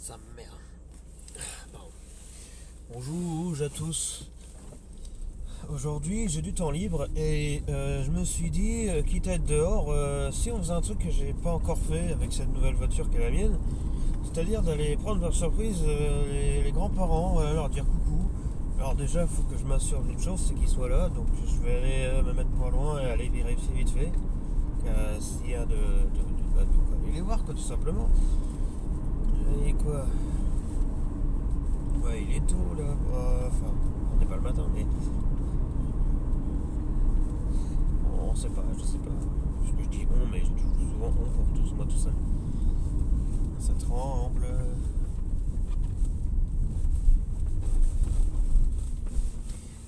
Sa mère. Pardon. Bonjour à tous. Aujourd'hui j'ai du temps libre et je me suis dit, quitte à être dehors, si on faisait un truc que j'ai pas encore fait avec cette nouvelle voiture qui est la mienne, c'est-à-dire d'aller prendre par surprise les grands-parents, leur dire coucou. Alors déjà il faut que je m'assure d'une chose, c'est qu'ils soient là, donc je vais aller me mettre pas loin et aller vérifier vite fait s'il y a de quoi aller les voir quoi, tout simplement. Et quoi? Ouais, il est tôt là. Enfin, on n'est pas le matin, mais on sait pas, je sais pas. Je dis on, mais je dis souvent on pour tous, moi tout seul. Ça tremble.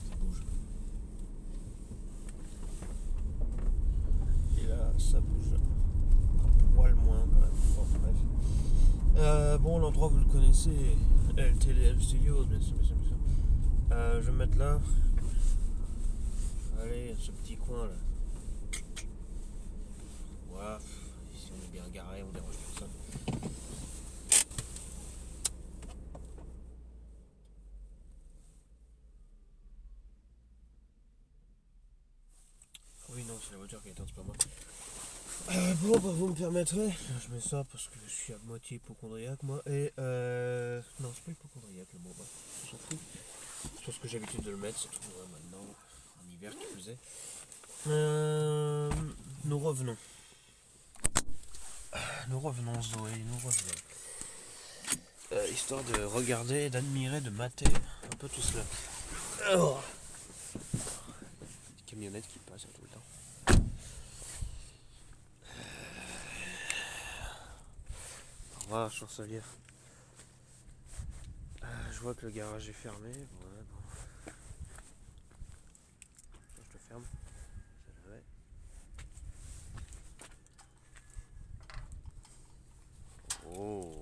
Ça bouge. Et là, ça bouge. Un poil moins quand même. Bon, bref. Bon, l'endroit vous le connaissez. LTDM Studios, bien sûr, bien sûr, bien sûr. Je vais me mettre là. Allez, ce petit coin là. Voilà. Ici on est bien garé, on dérange personne. Oui, non, c'est la voiture qui est éteinte, c'est pas moi. Bon, bah, vous me permettrez. Je mets ça parce que je suis à moitié hypochondriaque, moi. Et non, c'est pas hypochondriaque le mot, bah, on s'en fout. C'est parce que j'ai l'habitude de le mettre, c'est tout maintenant, en hiver qui plus est. Nous revenons. Nous revenons, Zoé, nous revenons. Histoire de regarder, d'admirer, de mater un peu tout cela. Alors, des camionnettes qui passent tout le temps. Au revoir, chancelière. Je vois que le garage est fermé. Ouais, bon. Je te ferme. Ça jamais. Oh.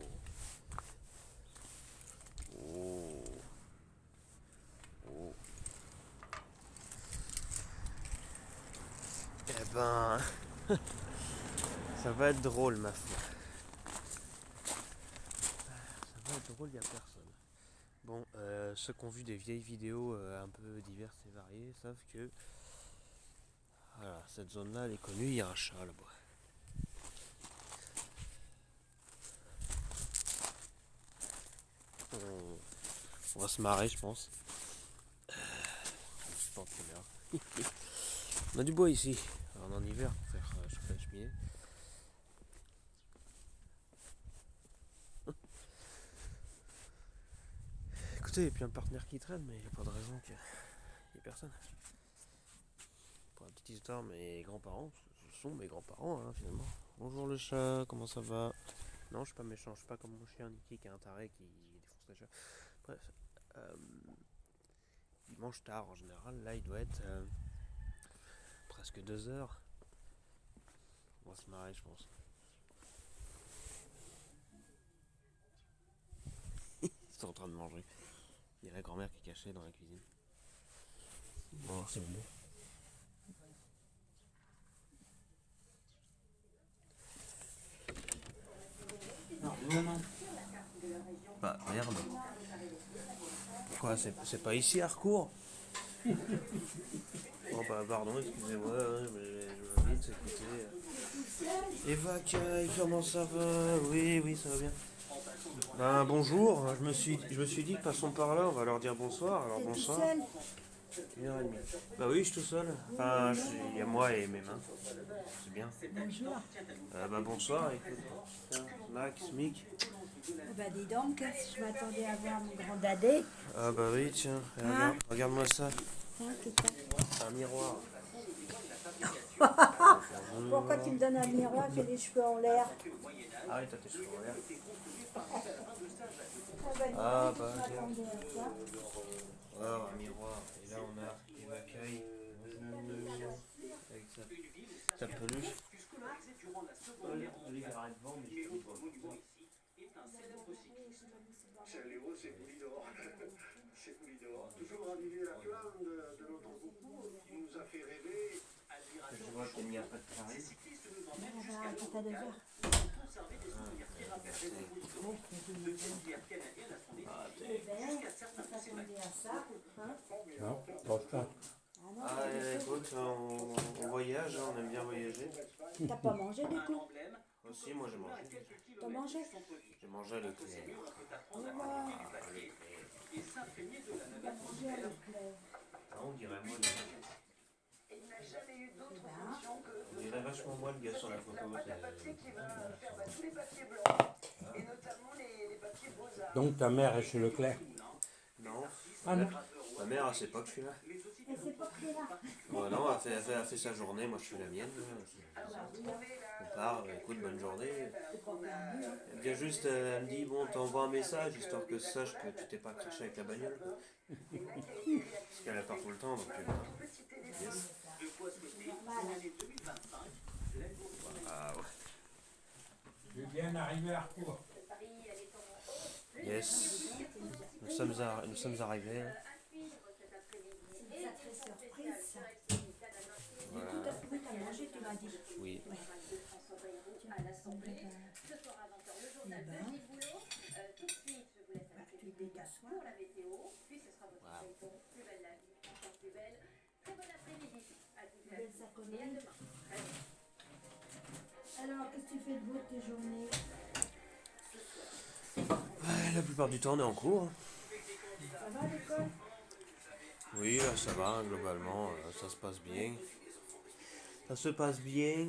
Oh. Oh. Eh ben, ça va être drôle, ma foi. Ça va être drôle, il n'y a personne. Bon, ceux qui ont vu des vieilles vidéos un peu diverses et variées savent que voilà, cette zone-là, elle est connue, il y a un chat là-bas. On va se marrer, je pense. Je pense que on a du bois ici, alors, en hiver pour faire chauffer la cheminée. Écoutez, il y a plein de partenaires qui traînent, mais il n'y a pas de raison qu'il n'y ait personne. Pour la petite histoire, mes grands-parents, ce sont mes grands-parents hein, finalement. Bonjour le chat, comment ça va? Non, je suis pas méchant, je suis pas comme mon chien Niki qui est un taré qui défonce les chats. Bref, il mange tard en général, là il doit être presque 2 heures. On va se marrer, je pense. Ils sont en train de manger. Il y a la grand-mère qui est cachée dans la cuisine. Bon, c'est bon. Non. Bah merde. Quoi, c'est pas ici à Harcourt? Oh bah pardon, excusez-moi, je m'invite, écoutez. Eva Caille, comment ça va? Oui, ça va bien. Ben bonjour, je me suis dit passons par là, on va leur dire bonsoir, alors bonsoir. 1h30. Bah oui, je suis tout seul. Enfin, il y a moi et mes mains. C'est bien. Bonjour. Bah bonsoir, écoute. Tiens, Max, Mick. Bah dis donc, je m'attendais à voir mon grand dadé. Ah bah oui, tiens, regarde-moi ça. Hein, c'est Un miroir. ça. Pourquoi tu me donnes un miroir, j'ai les cheveux en l'air? Ah oui, t'as tes cheveux en l'air. Ah Ah bah, je m'attendais à ça. Oh, un miroir. Et là, on a Eva Caille. Avec sa peluche. C'est Poulidor. C'est Poulidor. Toujours raviver la flamme de notre concours qui nous a fait rêver. Je vois qu'il n'y a pas de carré. On va à 2 heures. Vert, on s'attendait à ça. Hein? Non, pas ça. Ah non, Ah, pas du tout. écoute, on voyage, hein, on aime bien voyager. T'as pas mangé du coup? Aussi, moi j'ai mangé. T'as mangé? J'ai mangé le clé. Oh là, il a mangé à l'éclair. Ah, on dirait moi le... Il n'a jamais eu d'autre Ben, fonction que On dirait vachement moi le gars sur la photo. la boîte à papier qui va faire tous les papiers blancs, et notamment les papiers beaux-arts. Donc ta mère est chez Leclerc. Non. Ah non. Ma mère, elle sait pas que je suis là. elle s'est pas pris là. Non, elle fait sa journée, moi je fais la mienne. On part, écoute, bonne journée. C'est pas perdu, hein. Elle vient juste, elle me dit, bon, t'envoies un message, histoire que je sache que tu t'es pas craché avec la bagnole. Quoi. Parce qu'elle a part tout le temps, donc... yes. Normal. Ah ouais. Je suis bien arrivé à Harcourt. Yes. Nous sommes arrivés. C'est une sacrée surprise ça. Du coup, t'as mangé, tu m'as dit. Oui. Ouais. Eh ben, tu te t'assois. Belle saconerie. Alors, qu'est-ce que tu fais de beau de tes journées? Ouais, la plupart du temps, on est en cours. Ça va à l'école? Oui, là, ça va, globalement, ça se passe bien. Ça se passe bien.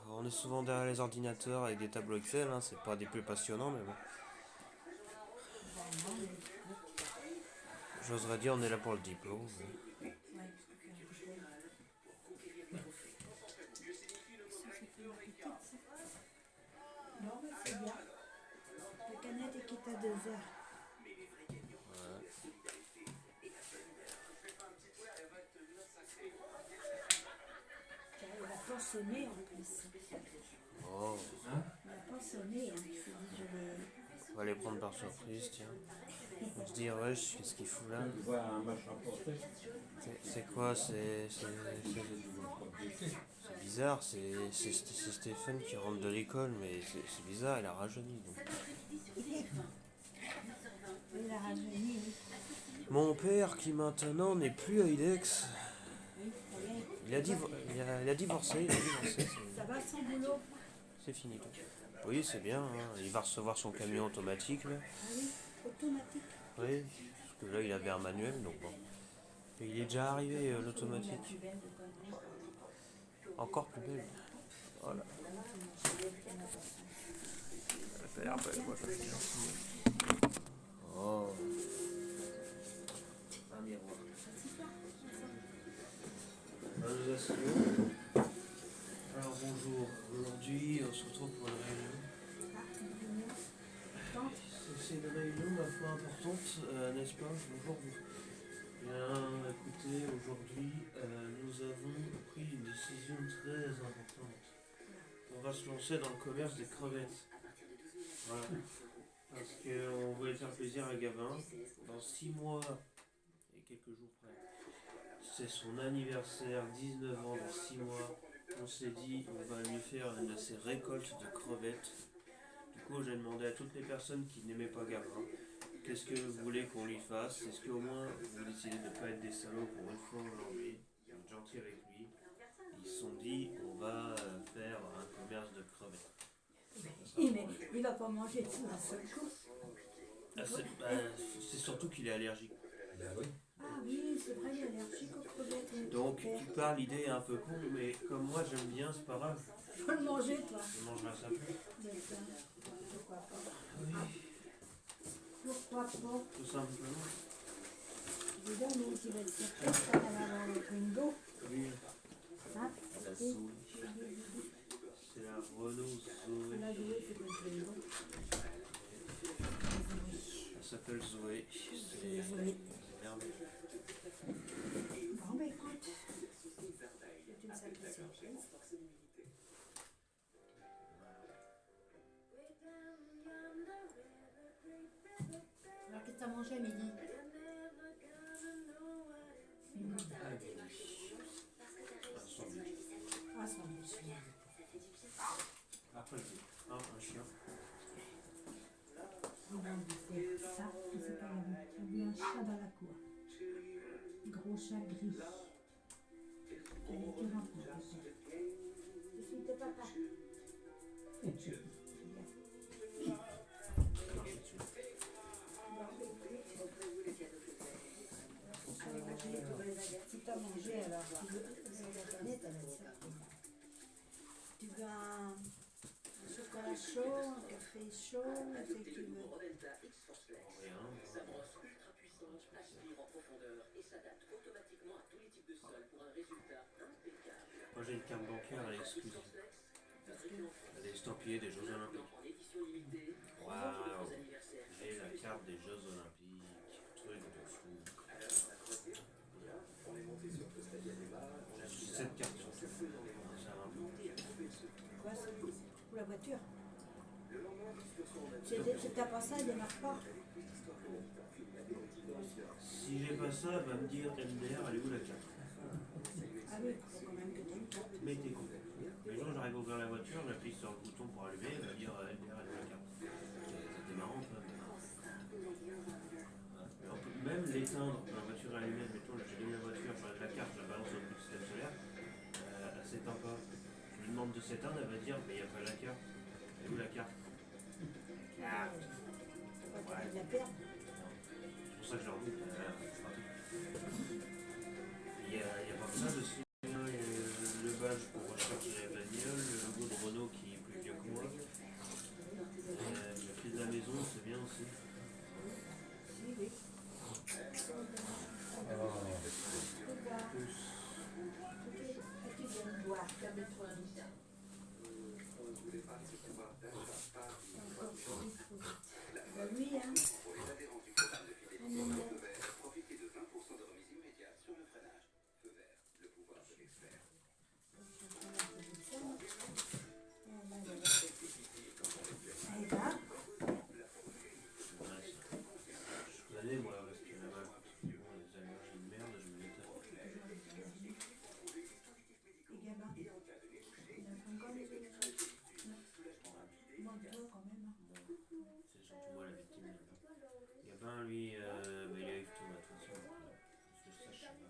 On est souvent derrière les ordinateurs avec des tableaux Excel, hein, c'est pas des plus passionnants, mais bon. J'oserais dire, on est là pour le diplôme. Mais... Ouais, ça fait une petite, ça. Non, mais c'est bien. La canette est quitte à 2 heures. Il n'a pas sonné en plus. Oh, Il n'a pas sonné, hein. Je dit, je vais... on va les prendre par surprise, tiens. On se dit, ouais, qu'est-ce qu'il fout là? Tu vois un machin porté. C'est quoi? C'est bizarre, c'est Stéphane qui rentre de l'école, mais c'est bizarre, il a rajeuni. Donc. Il a rajeuni, oui. Mon père, qui maintenant n'est plus à IDEX, Oui, ça y est. il a divorcé, Ça va son boulot? c'est fini. Tout. Oui, c'est bien, hein, il va recevoir son camion automatique, là. Ah oui, automatique. Oui, parce que là, il avait un manuel, donc bon. Et il est déjà arrivé, l'automatique. La plus belle de conneries. Encore plus belle. Voilà. Elle fait l'air belle, moi, je suis gentil. Oh. Un miroir. Nous asseyons. Alors bonjour, aujourd'hui on se retrouve pour une réunion. C'est une réunion ma foi importante, n'est-ce pas? Bonjour. Bien, écoutez, aujourd'hui nous avons pris une décision très importante. On va se lancer dans le commerce des crevettes. Voilà. Parce qu'on voulait faire plaisir à Gavin. Dans 6 mois et quelques jours près, c'est son anniversaire, 19 ans, dans 6 mois. On s'est dit, on va lui faire une de ses récoltes de crevettes. Du coup, j'ai demandé à toutes les personnes qui n'aimaient pas Gavin, qu'est-ce que vous voulez qu'on lui fasse? Est-ce qu'au moins vous décidez de ne pas être des salauds pour une fois aujourd'hui, être gentil avec lui? Ils se sont dit, on va faire un commerce de crevettes. Il va pas manger tout d'un seul coup. Ah, c'est surtout qu'il est allergique. Ah oui, c'est vrai, il est allergique aux crevettes. Donc, tu parles, l'idée est un peu con, mais comme moi j'aime bien, c'est pas grave. Faut le manger, toi. Je mangerai ça plus. Pourquoi pas? Oui, Pourquoi pas? tout simplement. Je lui donne une petite surprise quand elle va avoir le Twingo. Oui, Hein? la Oui. Zoé. C'est la Renault Zoé. La jouée, c'est le Twingo. Elle s'appelle Zoé. C'est Zoé. Merde. Bon, bah écoute, c'est une sacrée surprise. Alors, qu'est-ce que t'as mangé à midi? Ah, sandwich. Après, un chien. chat dans la cour. Gros chat gris. Elle était remplie, peut-être. Je suis de papa. Si tu as mangé, alors tu veux tu veux un chocolat chaud, un café chaud, c'est que tu veux. Rien. Sa brosse ultra puissante aspire en profondeur et s'adapte automatiquement à tous les types de sols pour un résultat impeccable. Moi j'ai une carte bancaire à l'exclusive. Elle est estampillée des Jeux Olympiques. En édition limitée, Waouh. aux anniversaires. J'ai la carte des Jeux Olympiques. Truc de fou. J'ai 7 cartes sur ça. Ça va un peu. Quoi, c'est pour la voiture? Si t'as pas ça, il démarre pas. Si j'ai pas ça, elle va me dire MDR, elle est où la carte? Ah oui, il faut quand même que t'aies une carte. Mais t'es con. Les gens, j'arrive à ouvrir la voiture, j'appuie sur le bouton pour allumer, elle va dire MDR, elle est où la carte? C'était marrant, ça. Mais on peut même l'éteindre quand la voiture est allumée, mettons, là j'allume la voiture, j'enlève la carte, je la balance au bout du système solaire, elle s'éteint pas. Je lui demande de s'éteindre, elle va dire, mais il n'y a pas la carte. Elle est où la carte? Ah. T'as pas envie de la perdre. C'est pour ça que je leur dis, c'est pratique. Il y a pas que ça dessus. Il y a le badge pour recharger la bagnole, le logo de Renault qui est plus vieux que moi. Le prix de la maison, c'est bien aussi. Si, oui. Plus. Tu viens de boire, calme-toi. Bah oui, hein. Profitez de 20% de remise immédiate sur le freinage. Feu vert, le pouvoir de l'expert. Et là, Je connais moi, parce que là-bas, bon, les amis, j'ai une merde, je me l'éteins. les gamins, il a encore les autres. Moi, toi, quand même. C'est surtout moi la victime là-bas. Gabin, lui, bah, il arrive tout, de toute façon. Parce que ça, je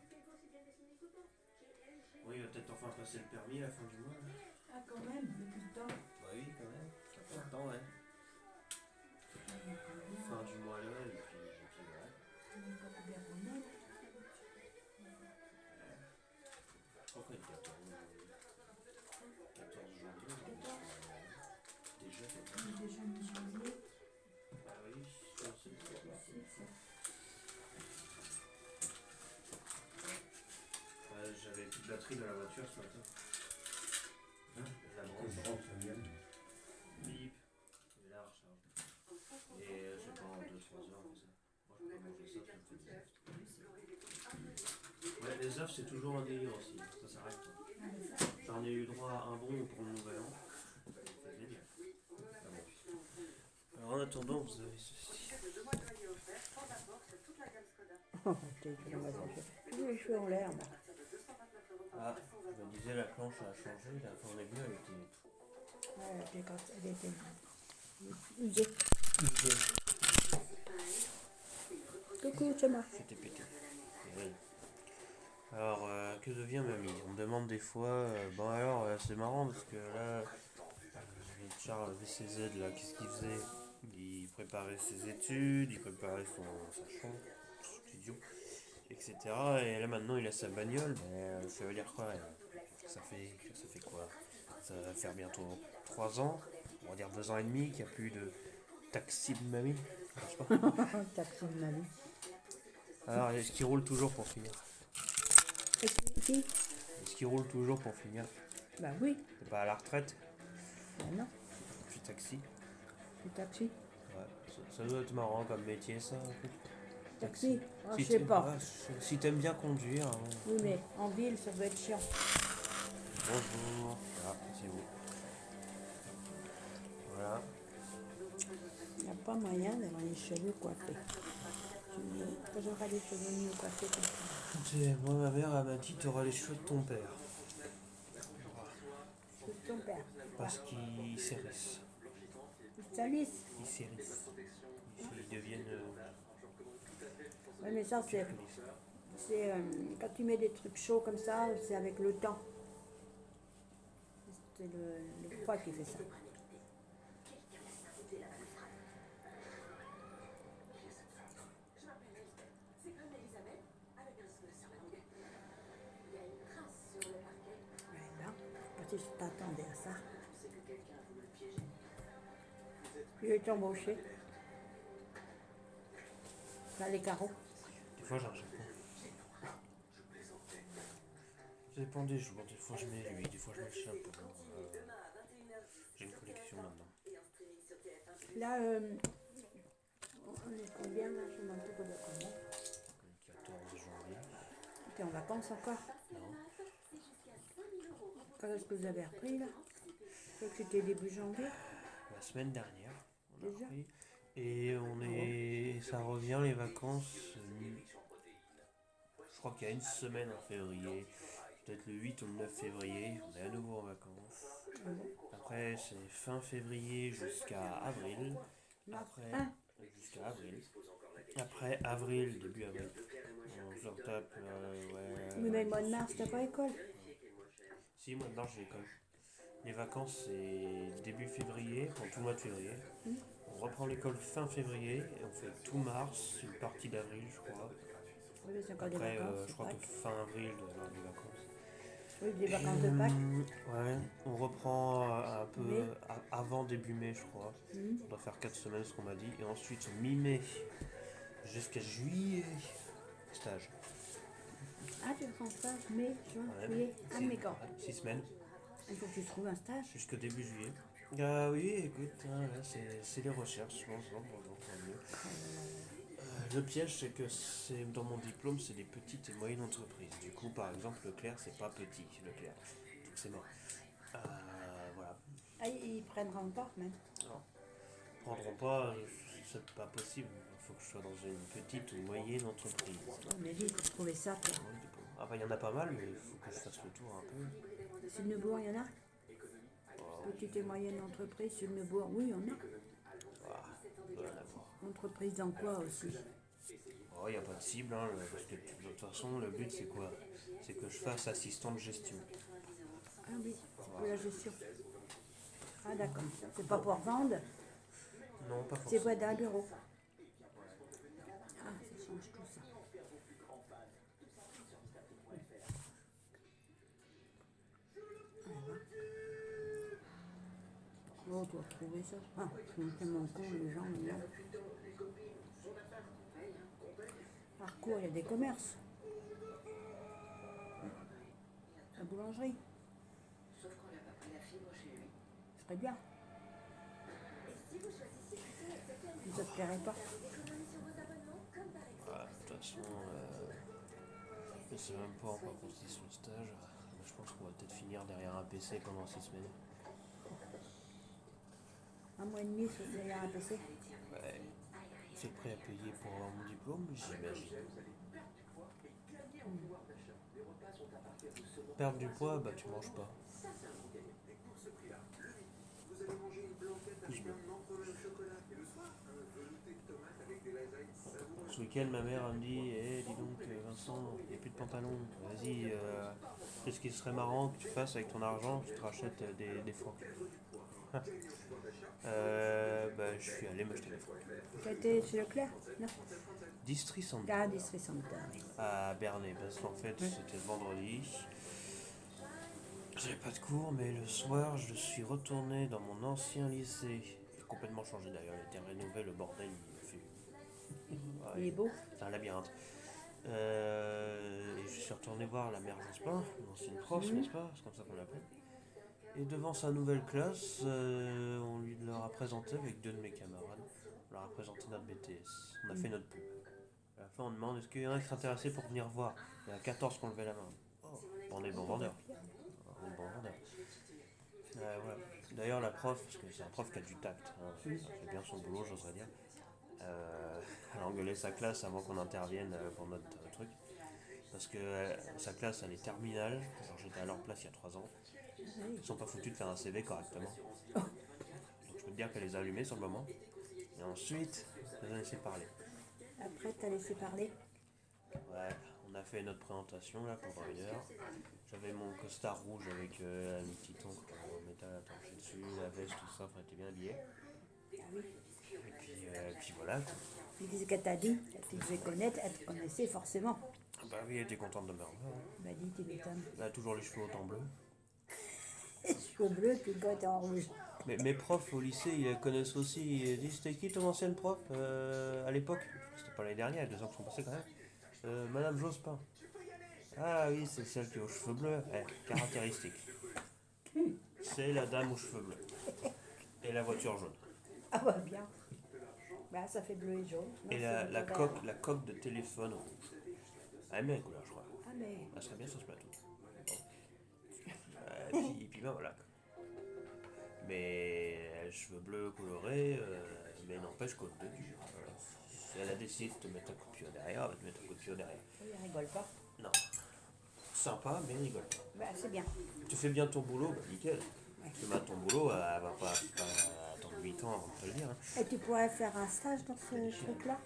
sais pas. Oui, il va peut-être enfin passer le permis à la fin du mois. Là. Ah, quand même, depuis le temps. Bah oui, quand même. Ça fait un temps, ouais. Fin du mois là, et puis voilà. On va bien prendre note. Je crois qu'on est 14 janvier. Déjà 14. Déjà mi-janvier. Ah oui, je sais. J'avais plus de batterie dans la voiture ce matin. Hein, la branche. Bip. Et là, recharge. Et je sais pas, en 2-3 heures comme ça. Moi, je peux pas manger ça, ça me fait des œufs. Ouais, les œufs, c'est toujours un délire aussi. Ça s'arrête pas. J'en ai eu droit à un bon pour le nouvel an. C'est génial. Ah bon. Alors, en attendant, vous avez ceci. J'ai les cheveux en l'air, moi. Ah, je me disais, la planche a changé. La fois on est venu, elle était. Ouais, quand elle était usée. Coucou, c'est moi. C'était pété. Oui. Alors, que devient mamie? On me demande des fois, bon alors, c'est marrant parce que là, Charles avait ses aides là, qu'est-ce qu'il faisait? Il préparait ses études, il préparait sa chambre, son studio, etc. Et là maintenant il a sa bagnole, mais ça veut dire quoi? Ça fait quoi? Ça va faire bientôt 3 ans, on va dire 2 ans et demi qu'il n'y a plus de taxi de mamie, n'est-ce pas? Taxi de mamie. Alors, est-ce qu'il roule toujours pour finir? Qui? Est-ce qu'il roule toujours pour finir? Bah oui. C'est pas à la retraite? Bah non, Puis taxi? c'est taxi. Ouais, ça doit être marrant comme métier ça. En fait. Taxi? Ah, Si je sais t'aimes- pas. ouais, si t'aimes bien conduire. Hein. Oui, mais en ville, ça doit être chiant. Bonjour. Ah, c'est vous. Voilà. Il n'y a pas moyen d'avoir les cheveux coiffés. Quand j'aurai les cheveux mieux coiffés comme ça. Moi, ma mère elle m'a dit t'auras les cheveux de ton père. C'est ton père. Parce qu'ils s'hérissent. Ils salissent. Ils s'hérissent. Ils deviennent Ouais, mais ça, c'est quand tu mets des trucs chauds comme ça, c'est avec le temps. C'est le froid qui fait ça. Je m'appelle Elspeth. C'est comme Elisabeth, avec un smile sur la langue. Il y a une trace sur le parquet. Ouais, là, parce que je t'attendais à ça. C'est que quelqu'un a voulu le piéger. Il est embauché. Là, les carreaux. Des fois, j'en achète pas. Ça dépend des jours. Des fois, je mets lui, des fois, je mets le chapeau. Demain à 21h10. J'ai une collection maintenant. Et en streaming sur TF1. Là, on est combien là? Je m'en souviens de combien. Le 14 janvier. T'es en vacances encore? Non. Quand est-ce que vous avez repris là? Je crois que c'était début janvier. La semaine dernière, on a Déjà repris. Et ça revient les vacances. Je crois qu'il y a une semaine en février. Peut-être le 8 ou le 9 février. On est à nouveau en vacances. Après, c'est fin février jusqu'à avril. Après, jusqu'à avril. Après avril, début avril. On se retape, ouais. Mais le mois de mars, t'as pas école? Si, maintenant j'ai école. Les vacances, c'est début février, pour tout le mois de février. On reprend l'école fin février et on fait tout mars, une partie d'avril, je crois. Oui, mais c'est encore des Après, vacances. je crois que fin avril, on a des vacances. Oui, des vacances de Pâques. Ouais, on reprend un peu Mai. avant début mai, je crois. On doit faire 4 semaines, ce qu'on m'a dit. Et ensuite, mi-mai jusqu'à juillet, stage. Ah, tu fais un stage, mai, juin, Ouais. juillet. Ah, mais quand? 6 semaines, Il faut que tu trouves un stage. jusqu'au début juillet. Ah oui, écoute, hein, là, c'est les recherches, je pense. Tant mieux. Le piège, c'est que dans mon diplôme, c'est des petites et moyennes entreprises. Du coup, par exemple, Leclerc, c'est pas petit, Leclerc. Donc c'est mort. Voilà. Ah, ils prendront pas même. Non. Ils prendront pas, c'est pas possible. Il faut que je sois dans une petite ou moyenne entreprise. Mais vite, pour trouver ça, toi. Ah bah, il y en a pas mal, mais il faut que je fasse le tour un peu. Sur le Neubourg, il y en a? Petite et moyenne entreprise, sur le Neubourg, oui, il y en a. Doit y en avoir. Entreprise dans quoi aussi? Oh, il n'y a pas de cible, hein, parce que de toute façon, le but c'est quoi? C'est que je fasse assistant de gestion. Ah oui, c'est pour la gestion. Ah d'accord. C'est pas pour vendre, Non, pas c'est forcément. pour être dans un bureau. Ah, ça change tout ça. Oh, tu vas trouver ça. Ah, c'est tellement con, les gens, là. Parcours, il y a des commerces. La boulangerie, Sauf qu'on n'a pas pris la fibre chez lui. ce serait bien. Mais ça te plairait pas. De toute façon, je sais même pas en quoi consiste le stage. Mais je pense qu'on va peut-être finir derrière un PC pendant 6 semaines. Un mois et demi, c'est derrière un PC. Ouais. C'est prêt à payer pour avoir mon diplôme, j'imagine. Perdre du poids, bah tu manges pas. Vous allez manger une blanquette avec un entre le chocolat. Et le soir, un velouté de tomates avec des lasagnes savoureuses. Ce week-end, ma mère elle me dit dis donc, Vincent, il n'y a plus de pantalon. Vas-y, qu'est-ce qui serait marrant que tu fasses avec ton argent? Tu te rachètes des frocs. Bah, je suis allé m'acheter des frocs. Tu as été chez Leclerc? Non. Distri Center Ah, District Center, oui. à Bernay, parce qu'en fait, c'était le vendredi. J'avais pas de cours, mais le soir, je suis retourné dans mon ancien lycée. Il a complètement changé d'ailleurs, il a été rénové, le bordel, il fait. Il est beau. C'est un labyrinthe. Et je suis retourné voir la mère Jospin, l'ancienne prof, n'est-ce pas? C'est comme ça qu'on l'appelle. Et devant sa nouvelle classe, on leur a présenté avec 2 de mes camarades. On leur a présenté notre BTS. On a fait notre pub. À la fin, on demande est-ce qu'il y en a qui seraient intéressés pour venir voir? Il y en a 14 qui ont levé la main. Oh, on est bon vendeur. On est bon vendeur. Voilà. D'ailleurs, la prof, parce que c'est un prof qui a du tact, hein, elle fait bien son boulot, j'oserais dire. Elle a engueulé sa classe avant qu'on intervienne pour notre truc. Parce que sa classe, elle est terminale. Alors j'étais à leur place il y a 3 ans. Ils sont pas foutus de faire un CV correctement. Donc je peux te dire qu'elle les a allumés sur le moment. Et ensuite, elle les a laissés parler. Après, t'as laissé parler. Ouais, on a fait notre présentation là pendant 1 heure. J'avais mon costard rouge avec un petit encre en métal attaché dessus, la veste, tout ça, enfin, était bien habillé. Ah oui. Et puis voilà. Quoi. Puis qu'est-ce qu'elle t'a dit? Elle te devait connaître, elle te connaissait forcément. Bah oui, elle était contente de me revoir. Hein. Elle m'a dit, tu m'étonnes. Elle a toujours les cheveux autant bleus. Les cheveux bleus, puis quand t'es en rouge. Mais mes profs au lycée, ils la connaissent aussi. Ils disent, c'était qui ton ancienne prof à l'époque? C'était pas l'année dernière, il y a 2 ans qui sont passés quand même. Madame Jospin. Ah oui, c'est celle qui a aux cheveux bleus. Caractéristique. C'est la dame aux cheveux bleus. Et la voiture jaune. Ah bah bien. Bah ça fait bleu et jaune. Non, Et c'est la vert. coque de téléphone rouge. Elle aime bien les couleurs, je crois. Ah mais... Elle serait bien sur ce plateau. Et puis ben voilà. Mais cheveux bleus colorés, mais n'empêche qu'au début. Si elle a décidé de te mettre un coup de pied derrière, elle va te mettre un coup de pied derrière. Oui, elle rigole pas. Non. Sympa, mais rigole pas. Bah c'est bien. Tu fais bien ton boulot, bah nickel. Ouais. Tu fais ton boulot, elle va pas attendre 8 ans avant de te le dire. Hein. Et tu pourrais faire un stage dans ce truc-là?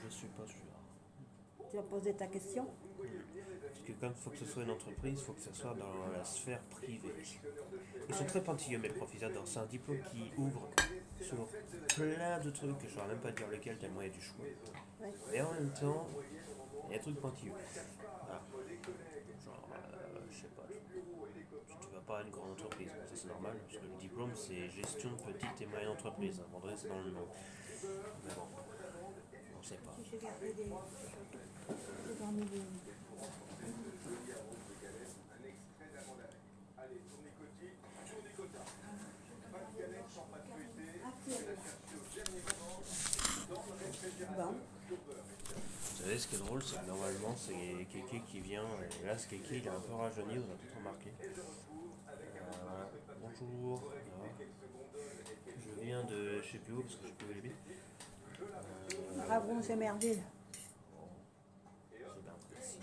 Je suis pas sûr. Tu as posé ta question? Parce que comme il faut que ce soit une entreprise, il faut que ce soit dans la sphère privée. Ils sont très pointilleux, mes profs, ils adorent. C'est un diplôme qui ouvre sur plein de trucs, que je ne saurais même pas dire lesquels, tellement il y a du choix. Ouais. Mais en même temps, il y a des trucs pointilleux. Voilà. Genre, je sais pas, tu vas pas à une grande entreprise, bon, ça c'est normal, parce que le diplôme c'est gestion de petite et moyenne entreprise. À un moment donné, c'est dans le nom. Mais bon, on sait pas. J'ai gardé des... J'ai gardé des... Bon. Vous savez, ce qui est drôle, c'est que normalement, c'est Kéké qui vient. Et là, ce Kéké, il est un peu rajeuni, vous avez peut-être remarqué. Voilà. Bonjour. Voilà. Je viens de je sais plus où, parce que j'ai plus où les bits. Ravron, c'est merveilleux. C'est bien précis.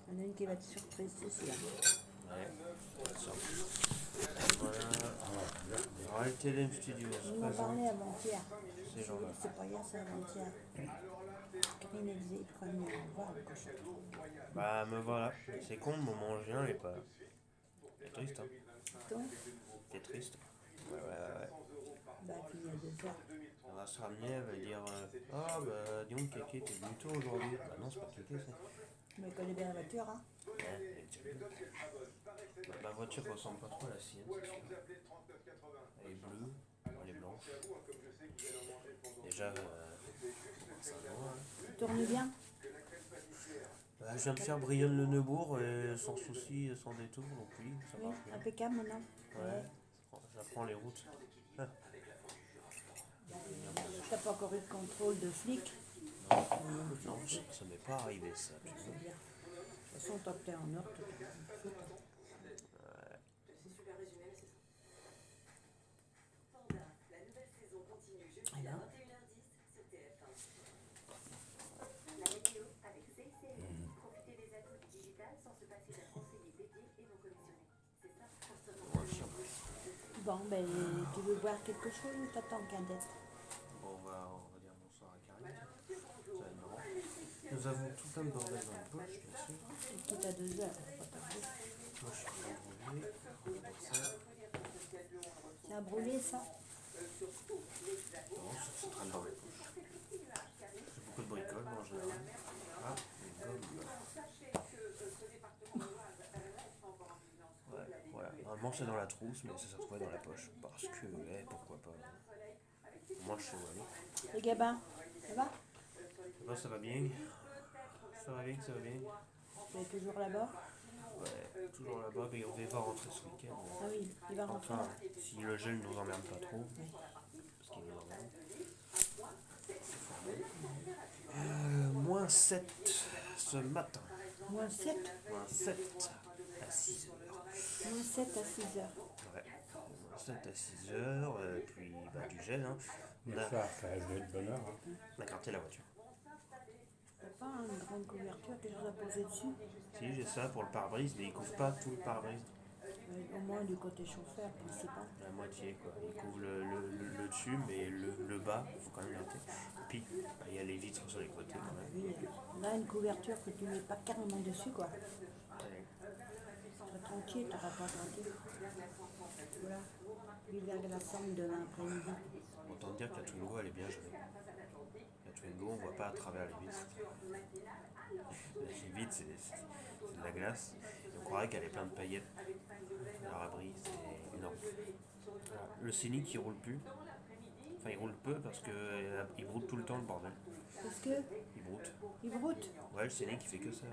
Il y en a une qui va être surprise, c'est sûr. Ouais. Ça. Voilà. Alors, LTLM Studios. On en parlait avant-hier. Ces gens-là. C'est pas hier, c'est avant-hier. Karine, elle disait, il pourrait venir voir le cochon. Bah, me voilà. C'est con, le moment où je viens, il est pas. Il est triste, hein. Donc, Il est triste. Ouais. bah, puis il y a 2 heures. Elle va se ramener, elle va dire ah, bah, dis donc, Kéké, t'es venu tôt aujourd'hui. Bah, non, c'est pas Kéké, ça. Mais elle connaît bien la voiture, hein. Ouais, ma voiture ressemble pas trop à la sienne, c'est sûr. Elle est bleue, elle est blanche. Déjà, ça va, hein. Tu tournes bien? Bah, je viens de faire Brionne-le-Neubourg et sans souci, sans détour, donc oui, ça Oui, marche bien. impeccable maintenant. Ouais, j'apprends les routes. T'as pas encore eu de contrôle de flic? Non, ça m'est pas arrivé ça. Tu C'est vois. bien. De toute façon, tant que t'es en ordre, t'as pas de foot. C'est super résumé, mais c'est ça. Panda, la nouvelle saison continue jeudi Eh à ben. 21h10 sur TF1. La météo avec CICR. Profitez des atouts du digital sans se passer d'un conseiller dédié et non commissionné. C'est ça, constamment. Bon, ben, tu veux boire quelque chose ou t'attends Cadette? Bon, on va dire bonsoir à Karine. Ça va être marrant. Nous avons tout plein de bordel dans la poche, bien sûr. Tout à 2 heures, faut pas tarder. Moi, je suis en train de rouler. On va voir ça. C'est à brûler, ça? Non, ça traîne dans les poches. J'ai beaucoup de bricoles, moi, en général. Ah, les gommes. Ouais, voilà. Normalement, c'est dans la trousse, mais ça s'est retrouvé dans la poche. Parce que, pourquoi pas. Moi, je sais où aller. Les gabins, ça va? Moi, ça va bien. Ça va bien, ça va bien. Tu es toujours là-bas? Ouais, toujours là-bas, mais on va rentrer ce week-end. Ah oui, il va rentrer. Enfin, si le gel ne nous emmerde pas trop. Parce qu'il nous emmerde. Moins 7 ce matin. Moins 7? Moins 7 à 6 heures. Moins 7 à 6 heures. Ouais, moins 7 à 6 heures, puis bah, du gel. Hein. Le soir, ça reste de bonne heure. Hein. On a carté la voiture. T'as pas une grande couverture, quelque chose à poser dessus? Si, j'ai ça pour le pare-brise, mais il couvre pas tout le pare-brise. Au moins du côté chauffeur principal. La moitié quoi. Il couvre le dessus, mais le bas, il faut quand même l'été. Et puis bah, il y a les vitres sur les côtés quand même. Oui, là, une couverture que tu mets pas carrément dessus, quoi. Ouais. Tu seras tranquille, tu n'auras pas tranquille. Voilà. L'hiver glaçante de l'après-midi. Autant dire que la Twingo elle est bien jolie. La Twingo on voit pas à travers les vitres. Les vitres c'est de la glace. Et on croirait qu'elle est pleine de paillettes. Leur abri c'est énorme. Voilà. Le Scénic il roule plus. Enfin il roule peu parce qu'il broute tout le temps le bordel. Parce que Il broute. il broute. Ouais le Scénic il fait que ça.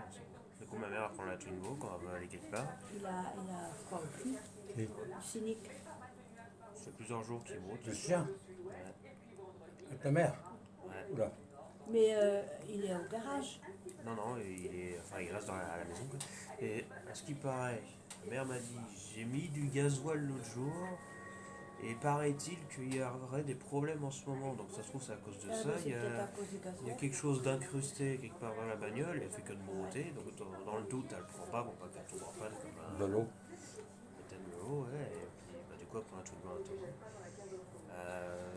Du coup ma mère elle prend la Twingo quand elle veut aller quelque part. Il a froid au cul. Et Cynique. Ça fait plusieurs jours qu'il broute. le chien, Ouais. avec ta mère. Ouais. Oula. Mais il est au garage. Non, il reste à la maison. Quoi. Et à ce qui paraît, ma mère m'a dit, j'ai mis du gasoil l'autre jour, et paraît-il qu'il y aurait des problèmes en ce moment. Donc ça se trouve c'est à cause de ça. Mais c'est peut-être à cause du Il y a gasoil. quelque chose d'incrusté quelque part dans la bagnole, et elle fait que de monter. Donc dans le doute, elle prend pas pour pas qu'elle tombe en panne comme De l'eau. peut-être de l'eau, ouais. Et puis bah, du coup, elle prend un truc blanc à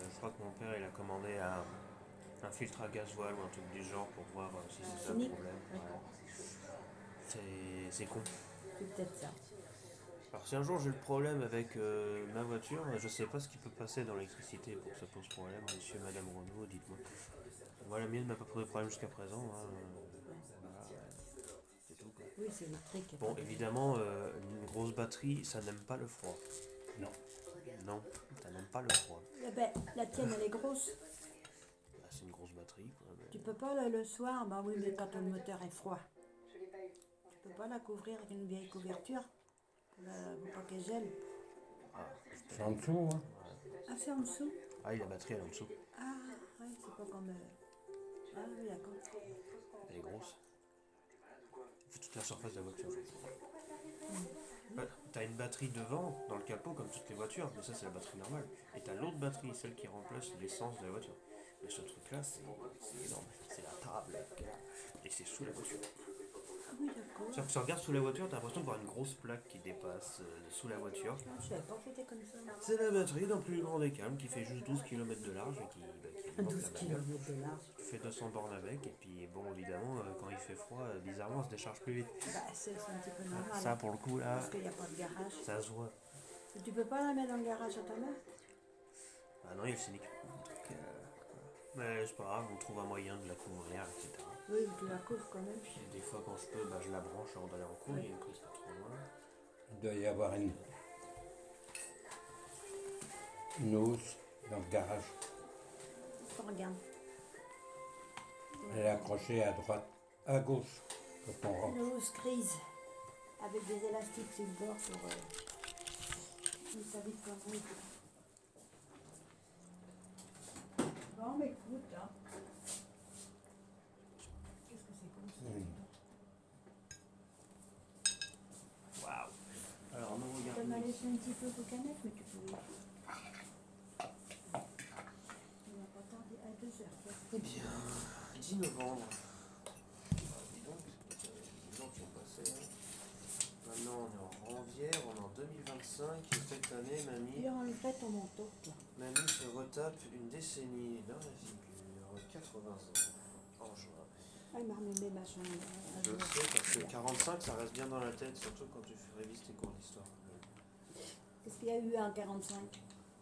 je crois que mon père il a commandé un filtre à gasoil ou un truc du genre pour voir si c'est ça le Cynique. problème. Ouais. C'est con. C'est peut-être ça. Alors si un jour j'ai le problème avec ma voiture, je sais pas ce qui peut passer dans l'électricité pour que ça pose problème, monsieur, madame Renault, dites-moi. Moi la mienne m'a pas posé problème jusqu'à présent, hein. Voilà, c'est tout quoi. Oui, c'est électrique. Bon évidemment une grosse batterie ça n'aime pas le froid. Non. Non, ça n'aime pas le froid. Eh ben, la tienne, elle est grosse. Bah, c'est une grosse batterie quoi. Mais... Tu peux pas le soir, bah oui, mais quand le moteur est froid. Tu peux pas la couvrir avec une vieille couverture. Pour pas qu'elle gèle. Ah, C'est en dessous, hein. Ah, c'est en dessous. ah la batterie elle est en dessous. Ah, oui, c'est pas comme. Ah oui, d'accord. Elle est grosse. Il fait toute la surface de la voiture. Ouais, t'as une batterie devant, dans le capot, comme toutes les voitures, mais ça c'est la batterie normale. Et t'as l'autre batterie, celle qui remplace l'essence de la voiture. Mais ce truc-là, c'est énorme. C'est la table, et c'est sous la voiture. Ah oui, d'accord. C'est-à-dire que tu regardes sous la voiture, t'as l'impression de voir une grosse plaque qui dépasse sous la voiture. Ah, je savais pas que c'était comme ça. C'est la batterie dans le plus grand des calmes qui fait juste 12 km de large et qui alimente 12 la bagnole. km de large. Tu fais 200 bornes avec, et puis bon, évidemment, quand il fait froid, bizarrement, on se décharge plus vite. Bah, c'est un petit peu normal. Ça, pour le coup, là, Parce qu'il n'y a pas de garage. ça se voit. Et tu peux pas la mettre dans le garage à ta mère? Ah non, il y a le Scénic. Donc, mais c'est pas grave, on trouve un moyen de la couvrir, etc. Oui, tu la couvres quand même. Et des fois, quand je peux, bah, je la branche avant d'aller en cours, il y a une prise pas trop loin. Il doit y avoir une housse dans le garage. Regarde. Elle est accrochée à droite, à gauche, quand on rentre. Une housse grise. Avec des élastiques sur le bord pour. Mais ça vite comme oui. Bon, mais écoute, hein. Qu'est-ce que c'est comme ça? Waouh! Alors, nous Tu m'as regardons. laissé un petit peu de canette, mais tu pouvais. Il va pas tarder à 2 heures. Eh bien, 10 novembre. Dis donc, ça fait 10 ans qui ont passé. Maintenant, on est en Ranvière, on est en 2025, et cette année, Tu enlèverais ton manteau, toi. mamie se retape une décennie dans la figure, 80 ans, en juin. Ah, il m'a remis mes machins. Je sais, parce que 45, ça reste bien dans la tête, surtout quand tu révises tes cours d'histoire. Qu'est-ce qu'il y a eu en 45?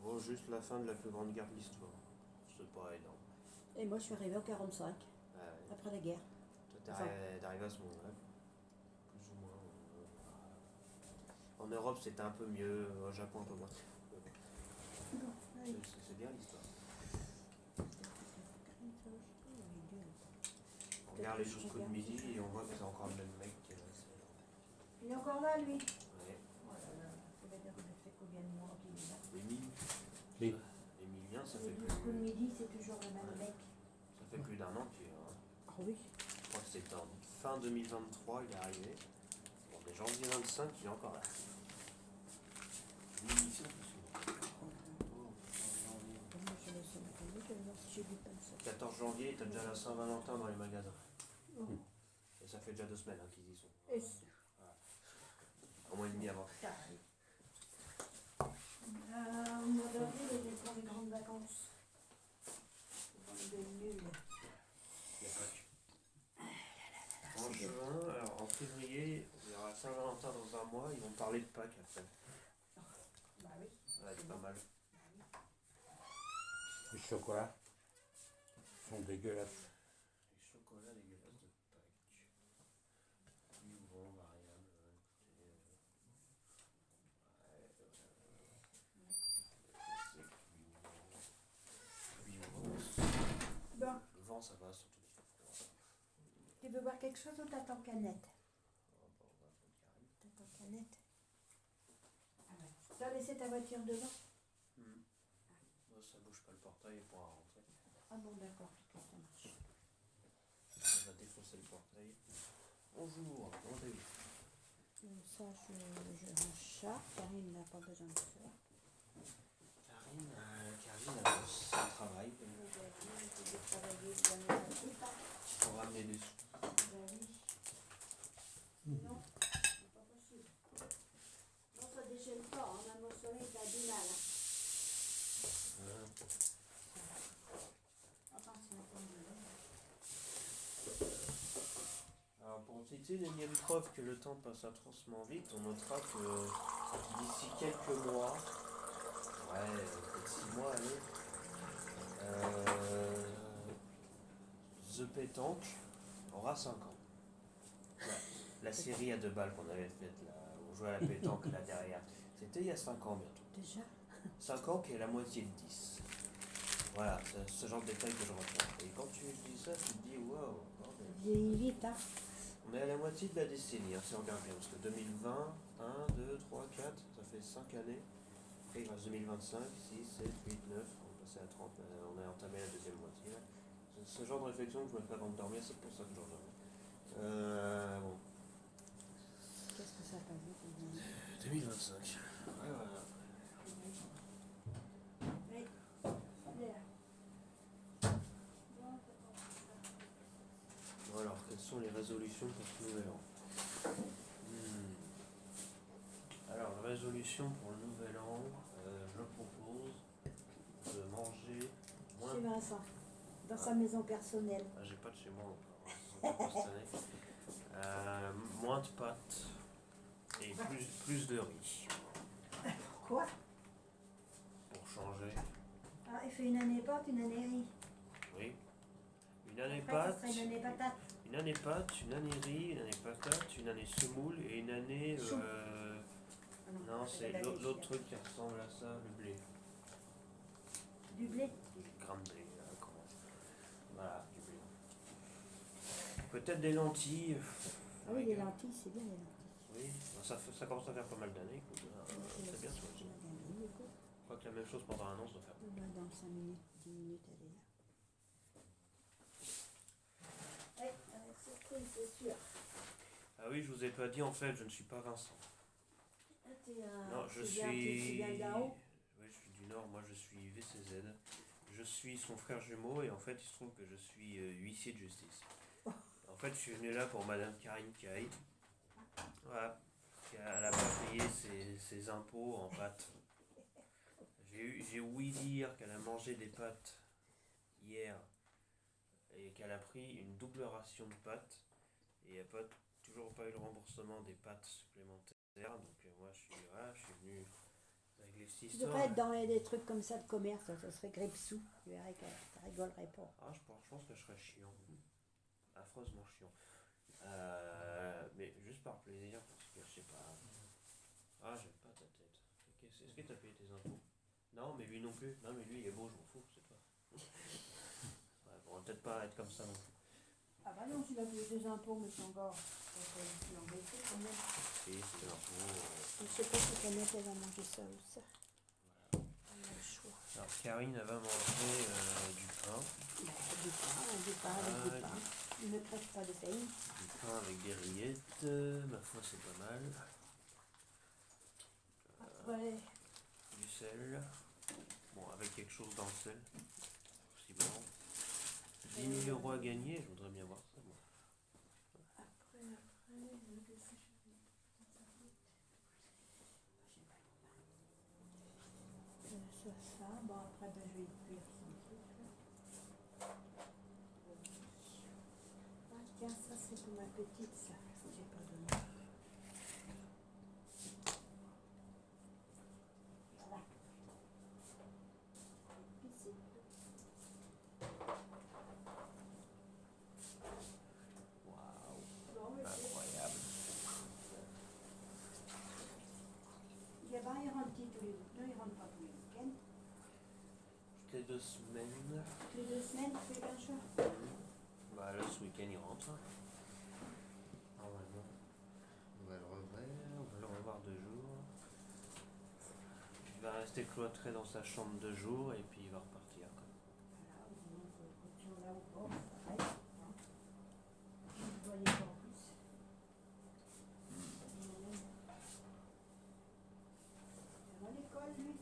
Oh, juste la fin de la plus grande guerre de l'histoire. C'est pas énorme. Et moi, je suis arrivée en 45, Ah ouais. après la guerre. Toi, t'es arrivé à ce moment-là. Plus ou moins. En Europe, c'était un peu mieux. Au Japon, un peu moins. C'est bien l'histoire. On regarde les jusqu'au midi et on voit que c'est encore le même mec. Il est encore là, lui. Ouais. Oh là là, ça veut dire que ça fait combien de mois qu'il est là? Oui. Emilien, ça fait Le plus, jusqu'au midi, c'est toujours le même mec. ça fait plus d'un an qu'il est. Ah oui. Je crois que c'était en fin 2023, il est arrivé. Bon, mais janvier 25, il est encore là. Une émission, Moi, je laisse ma famille, je vais voir si j'ai du pain ça. 14 janvier, t'as déjà la Saint-Valentin dans les magasins. Oh. Et ça fait déjà 2 semaines qu'ils y sont. Et Un mois et demi avant. t'arrives. lait de Pâques après. Bah oui. Ouais, c'est pas mal. Les chocolats sont dégueulasses. Les chocolats dégueulasses de Pâques. Oui, bon, variable. Bon, Le vent, ça va, surtout qu'il fait froid. tu veux boire quelque chose ou t'attends canette? Oh, bon, on va prendre Karine. T'attends canette? Ah ouais. T'as laissé ta voiture devant? Bon, ça bouge pas le portail pour rentrer. Ah bon, d'accord, ok, ça marche. On va défoncer le portail. Bonjour, comment allez-vous? Ça, je range ça. Karine n'a pas besoin de ça. Karine a son travail. Pour ramener des sous. Non, c'est pas possible. Non, ça déchaîne pas, hein. Même au soleil, t'as du mal. Enfin, c'est un peu mieux. Alors pour citer une énième preuve que le temps passe atrocement vite, on notera que d'ici quelques mois, peut-être 6 mois, allez, The Pétanque aura 5 ans. La série à 2 balles qu'on avait faite là, on jouait à la pétanque là derrière, c'était il y a 5 ans bientôt. Déjà? 5 ans qui est la moitié de 10. Voilà, c'est ce genre de détail que je retiens. Et quand tu dis ça, tu te dis waouh. Vieillit vite, hein. On est à la moitié de la décennie, hein, si on regarde bien, parce que 2020, 1, 2, 3, 4, ça fait 5 années. Après il reste 2025, 6, 7, 8, 9, on est passé à 30, on a entamé la deuxième moitié. Là. C'est ce genre de réflexion que je me fais avant de dormir, c'est pour ça que j'en dormais. Bon. Qu'est-ce que ça passe vite, évidemment. 2025. Ouais, voilà. Oui, allez là. Bon, alors, quelles sont les résolutions pour ce nouvel an? Alors, la résolution pour le nouvel an, je propose de manger moins. Chez Vincent, dans sa maison personnelle. Ah, j'ai pas de chez moi encore, hein, cette année. Moins de pâtes et plus de riz Quoi? pour changer. Ah, il fait une année pâte, une année riz. Oui. Une année Après, ça pâtes, serait une année patate. une année pâtes, une année riz, une année patate, une année semoule et une année. Chou. Ah Non, c'est c'est pas l'autre l'année truc qui ressemble à ça, le blé. Du blé. Les grains de blé, là, comment. Voilà, du blé. Peut-être des lentilles. Ah oui, les lentilles, c'est bien les lentilles. Oui, ça commence à faire pas mal d'années. Écoute, c'est bien ça aussi. Je crois que la même chose pendant un an, ça doit faire. Dans 5 minutes, 10 minutes, elle est là. Oui, avec surprise, c'est sûr. Ah oui, je vous ai pas dit, en fait, je ne suis pas Vincent. Ah, t'es un... Non, je tu suis. viens de là-haut. Oui, je suis du Nord, moi je suis VCZ. Je suis son frère jumeau et en fait, il se trouve que je suis huissier de justice. En fait, je suis venu là pour Madame Karine Caille. Voilà. Elle n'a pas payé ses impôts en pâtes. J'ai ouï dire qu'elle a mangé des pâtes hier et qu'elle a pris une double ration de pâtes et il n'y a toujours pas eu le remboursement des pâtes supplémentaires. Donc moi je suis venu régler cette Tu histoire. devrais être dans des trucs comme ça de commerce, ça serait Gripsou. Tu verrais qu'elle rigolerait pas. Ah, je pense que je serais chiant. Affreusement chiant. Mais juste par plaisir, parce que je sais pas. Ah, j'aime pas ta tête. Est-ce que t'as payé tes impôts? Non, mais lui non plus. Non, mais lui il est beau, je m'en fous, c'est pas. Ouais, bon, on va peut-être pas être comme ça non plus. Ah bah non, tu vas payer des impôts, mais c'est encore... C'est embêté quand même. Et c'est l'impôt. Je sais pas si Canette, elle va manger ça ou ça. Voilà. On a le choix. Alors, Karine, elle va manger du pain. Bah, du pain avec du pain. Il ne crève pas de pain. Du pain avec des rillettes. Ma foi, c'est pas mal. Après, Du sel. Bon, avec quelque chose dans le sel. Possiblement. 10 000 € à gagner, je voudrais bien voir ça. Moi. après, qu'est-ce que je fais? J'ai pas le pain. Ça, bon après, ben, je vais cuire son truc là. Ah tiens, ça c'est pour ma petite, ça. J'ai pas donné. 2 semaines. Toutes les 2 semaines, tu fais 15 jours. Bah là, ce week-end, il rentre. Normalement. On va le revoir 2 jours. Il va rester cloîtré dans sa chambre 2 jours et puis il va repartir. Voilà, quand tu en as au bord, c'est pareil. Je ne voyais pas en plus. Il va à l'école, lui.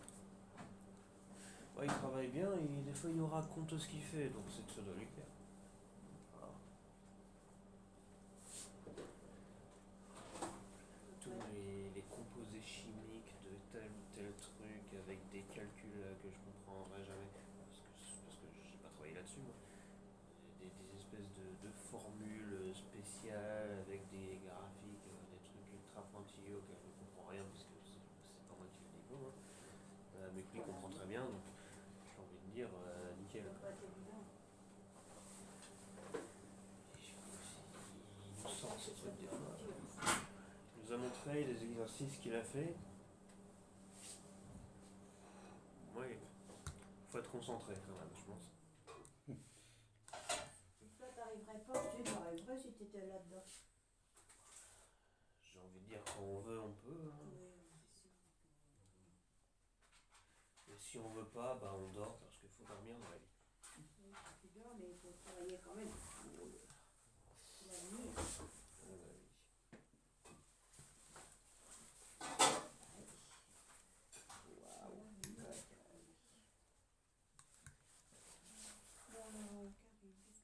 Ouais, il travaille bien et des fois il nous raconte ce qu'il fait, donc c'est que ça doit lui plaire. Voilà. Tous les composés chimiques de tel ou tel truc avec des calculs que je comprendrai jamais parce que j'ai pas travaillé là-dessus moi. Des espèces de formules spéciales avec des graphiques, des trucs ultra pointilleux auxquels je ne comprends rien parce que c'est pas moi qui fais les mots. Mais que lui comprend très bien, donc j'ai envie de dire nickel. Ça va pas être évident. Il nous sort ces trucs des fois. Il nous a montré les exercices qu'il a fait. Oui, faut être concentré quand même, je pense. Et toi, t'arriverais pas, tu t'arriverais si t'étais là-dedans. J'ai envie de dire quand on veut, on peut. Hein. Oui, c'est sûr. Et si on veut pas, bah on dort parce qu'il faut dormir dans la vie. Oui, tu dors, mais il faut travailler quand même. L'avenir.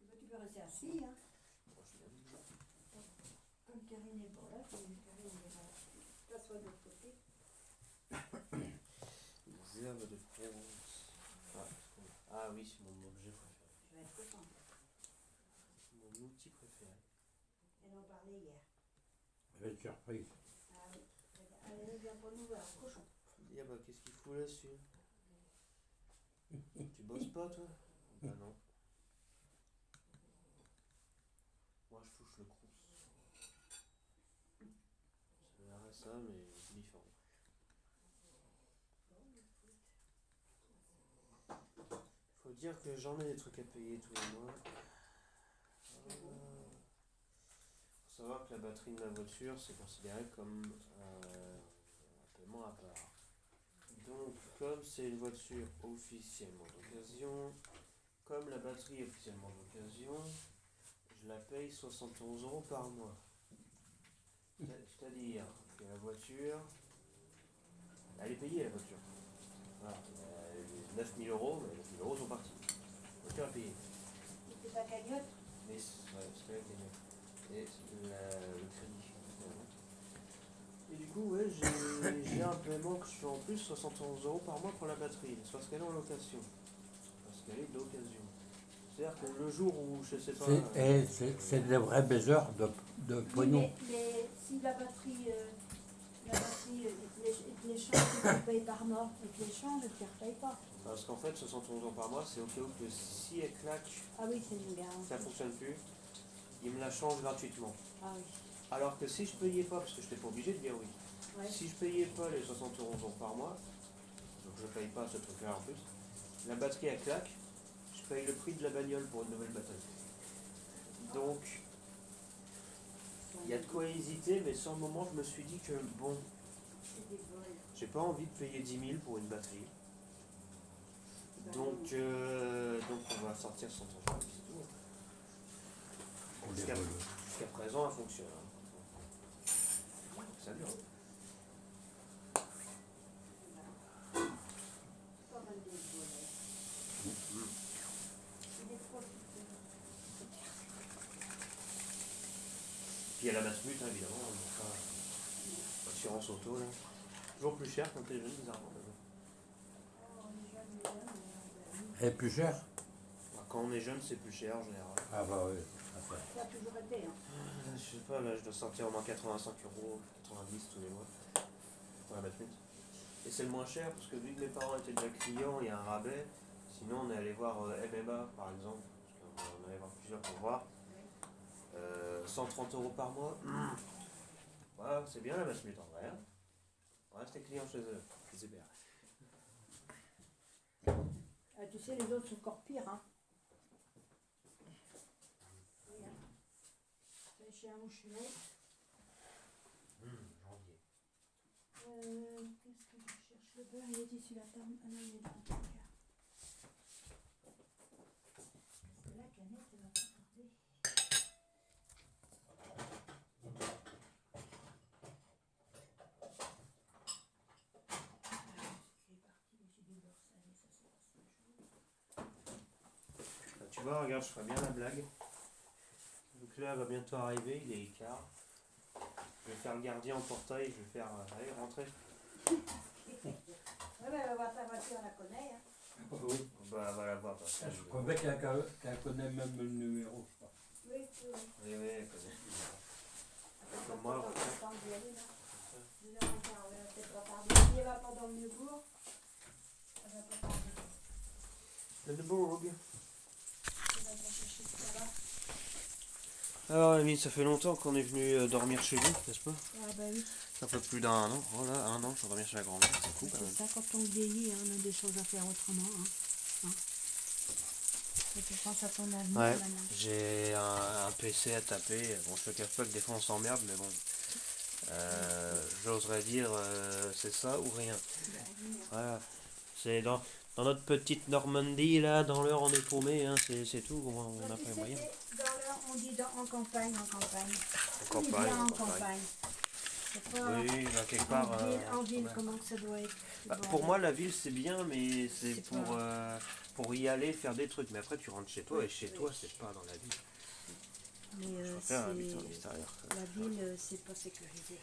Tu peux rester assis, hein. Comme Karine est pas là, Karine ira t'asseoir de l'autre côté. Les herbes de Provence. Ah oui, c'est mon objet préféré. Tu vas être content. Mon outil préféré. Elle en parlait hier. Belle surprise. Ah oui. Elle vient pour nous voir, un cochon. Ah bah qu'est-ce qu'il fout là-dessus? Tu bosses pas toi? Bah non. Moi je touche le crous. Ça verrait ça mais différent. Faut dire que j'en ai des trucs à payer tous les mois. Faut savoir que la batterie de la voiture c'est considéré comme un paiement à part. Donc comme c'est une voiture officiellement d'occasion, comme la batterie est officiellement d'occasion, je la paye 71 € par mois. C'est-à-dire que la voiture, elle est payée la voiture. Voilà. 9 000 €, mais 9 000 € sont partis. La voiture est payée. C'est ta cagnotte? Mais c'est la cagnotte. Et le crédit. Et du coup, ouais, j'ai un paiement que je fais en plus 71 € par mois pour la batterie. C'est parce qu'elle est en location. Parce qu'elle est d'occasion. C'est-à-dire que le jour où, je sais pas... C'est des vrais baiseurs de Oui, pognon. mais si la batterie, les change, tu les payes par mois. Et que les changes, tu ne les repayes pas. Parce qu'en fait, 71 € par mois, c'est au cas où que si elle claque, Ah oui, c'est une garantie. ça ne fonctionne plus, il me la change gratuitement. Ah oui. Alors que si je payais pas, parce que je n'étais pas obligé de dire oui, Ouais. si je payais pas les 71 € par mois, donc je paye pas ce truc-là en plus, la batterie elle claque, je paye le prix de la bagnole pour une nouvelle batterie. Donc, il y a de quoi hésiter, mais sur le moment, je me suis dit que bon, C'est des vols. j'ai pas envie de payer 10 000 pour une batterie. Donc on va sortir 100 €, c'est tout. Pour les Jusqu'à voleurs. présent, elle fonctionne. Hein. Ça dure. Pas mal des volets. C'est des fois qui Puis il y a la Massmut, hein, évidemment. Enfin, assurance auto, là. Toujours plus cher quand t'es jeune, bizarrement. Elle est plus chère? Enfin, quand on est jeune, c'est plus cher en général. Ah bah oui. ça a toujours été. Hein. Je sais pas, là, je dois sortir au moins 85 €, 90 tous les mois pour la Massmut. Et c'est le moins cher parce que vu que mes parents étaient déjà clients, il y a un rabais. Sinon, on est allé voir MMA par exemple, parce qu'on allait voir plusieurs pour voir. 130 € par mois. Voilà, c'est bien la Massmut en vrai. Hein. On reste client chez eux, les EBR. Ah, tu sais, les autres sont encore pires. Hein. Regarde. C'est chez un mouchelet. Janvier. Qu'est-ce que je cherche? Le beurre, il est ici, la table. Ah non, il est dans le placard. Parce que la canette, elle va pas tarder. Tu vois, regarde, je ferai bien la blague. Donc là, elle va bientôt arriver, il est écart. Je vais faire le gardien au portail, je vais faire. Allez, rentrez. Ouais, mais elle va voir ta voiture, on la connaît. Hein. Oui. Bah, elle va la voir. Parce que Je crois qu'elle connaît même le numéro, je crois. Oui, oui. Oui, oui, elle connaît. Comme moi, on ouais. va d'y aller, là. 2h15, elle va peut-être pas tarder. Si elle va pas dans le Neubourg, elle va pas tarder. Le Bourg. Elle va pas chercher tout là-bas. Alors, Amy, ça fait longtemps qu'on est venu dormir chez vous, n'est-ce pas? Ah bah oui. Ça fait plus d'un an. Voilà, un an, je suis dormir chez la grand-mère, c'est cool quand C'est même. ça, quand on vieillit, hein, on a des choses à faire autrement. Hein. Et tu penses à ton avenir Ouais, maintenant. j'ai un PC à taper. Bon, je te cache pas que des fois on s'emmerde, mais bon. J'oserais dire c'est ça ou rien. Voilà. C'est dans notre petite Normandie, là, dans l'heure on est paumé, hein, c'est tout, on n'a pas les moyens. Dans l'heure, on dit en campagne, en campagne. En campagne, Bien en en campagne. campagne. C'est pas Oui, bah, quelque part. en ville, ouais. comment que ça doit être. Bah, Bon, pour moi, la ville c'est bien, mais c'est C'est pour y aller faire des trucs. Mais après, tu rentres chez toi, et chez toi, c'est pas dans la ville. mais Je préfère habiter en extérieur. la ville, c'est pas sécurisé.